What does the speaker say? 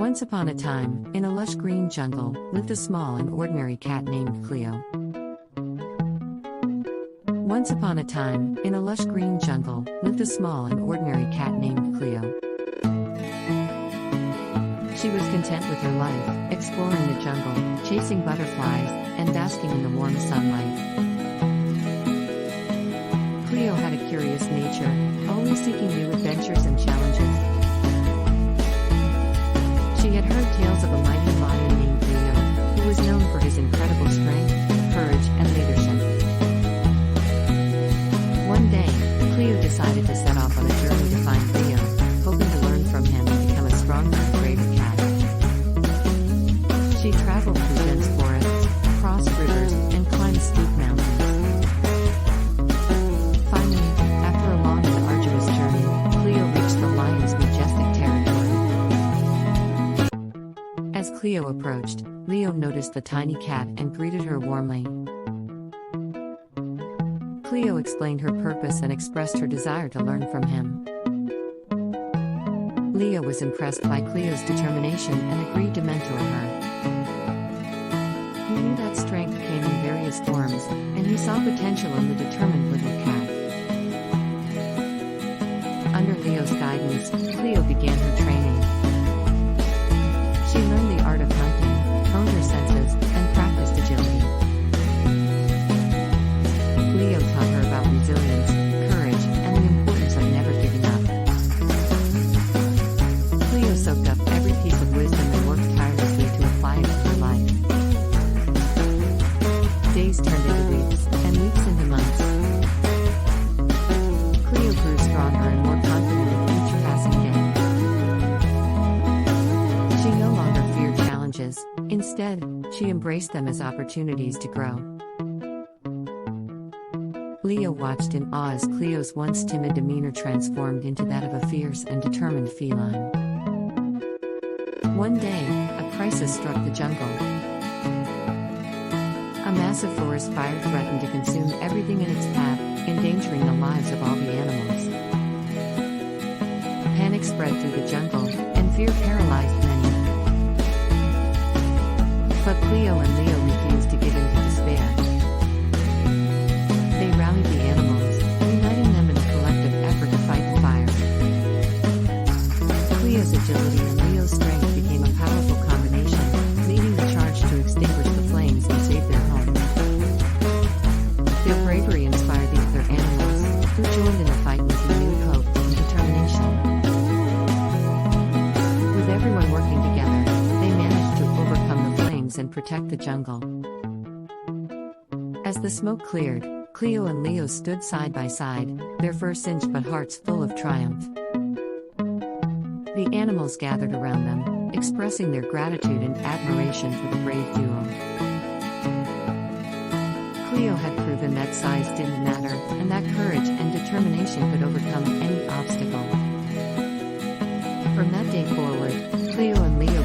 Once upon a time, in a lush green jungle, lived a small and ordinary cat named Cleo. Once upon a time, in a lush green jungle, lived a small and ordinary cat named Cleo. She was content with her life, exploring the jungle, chasing butterflies, and basking in the warm sunlight. Cleo had a curious nature, always seeking new adventures and challenges. She had heard tales of a mighty lion named Leo, who was known for his incredible strength, courage, and leadership. One day, Cleo decided to set off on a journey to find Leo, hoping to learn from him and become a stronger and braver cat. She traveled through dense forests, crossed rivers, and climbed steep mountains. Finally, after a long and arduous journey, Cleo reached the lion's majestic territory. As Cleo approached, Leo noticed the tiny cat and greeted her warmly. Cleo explained her purpose and expressed her desire to learn from him. Leo was impressed by Cleo's determination and agreed to mentor her. He knew that strength came in various forms, and he saw potential in the determined little cat. Under Leo's guidance, Cleo began her training. She learned the art of hunting, honed her senses, and practiced agility. Leo taught her about resilience, courage, and the importance of never giving up. Cleo soaked up every piece of wisdom and worked tirelessly to apply it to her life. Days turned into weeks, and weeks into months. Cleo grew stronger and more confident with each passing day. She no longer feared challenges. Instead, she embraced them as opportunities to grow. Leo watched in awe as Cleo's once timid demeanor transformed into that of a fierce and determined feline. One day, a crisis struck the jungle. A massive forest fire threatened to consume everything in its path, endangering the lives of all the animals. Panic spread through the jungle, and fear paralyzed many. But Cleo and Leo refused to give in to despair. They rallied the animals, uniting them in a collective effort to fight the fire. Cleo's agility and Leo's strength became a powerful combination, leading the charge to extinguish the flames and save their home. Their bravery inspired the other animals, who joined in the fight with renewed hope and determination. With everyone working together, they managed to overcome the flames and protect the jungle. As the smoke cleared, Cleo and Leo stood side by side, their fur singed but hearts full of triumph. The animals gathered around them, expressing their gratitude and admiration for the brave duo. Cleo had proven that size didn't matter, and that courage and determination could overcome any obstacle. From that day forward, Cleo and Leo